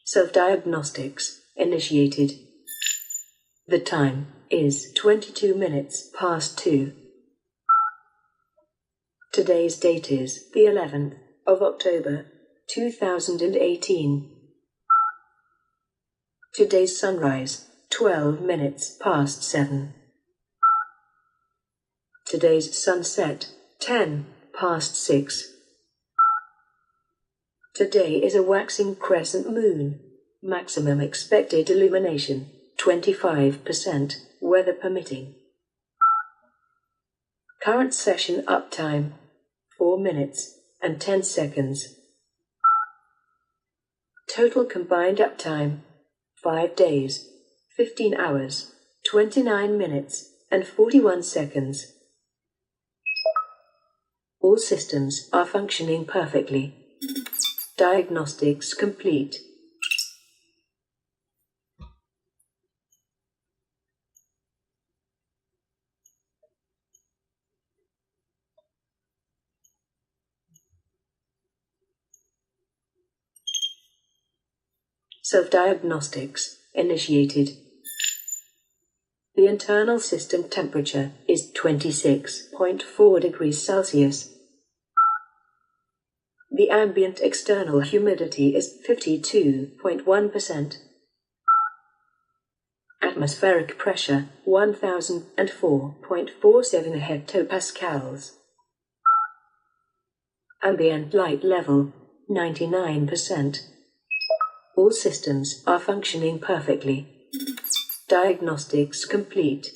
Self-diagnostics initiated. The time is 22 minutes past 2. Today's date is the 11th of October, 2018. Today's sunrise, 12 minutes past 7. Today's sunset, 10 past 6. Today is a waxing crescent moon. Maximum expected illumination, 25%, weather permitting. Current session uptime, 4 minutes and 10 seconds. Total combined uptime, 5 days, 15 hours, 29 minutes and 41 seconds. All systems are functioning perfectly. Diagnostics complete. Self-diagnostics initiated. The internal system temperature is 26.4 degrees Celsius. The ambient external humidity is 52.1%. Atmospheric pressure 1004.47 hectopascals. Ambient light level 99%. All systems are functioning perfectly. Diagnostics complete.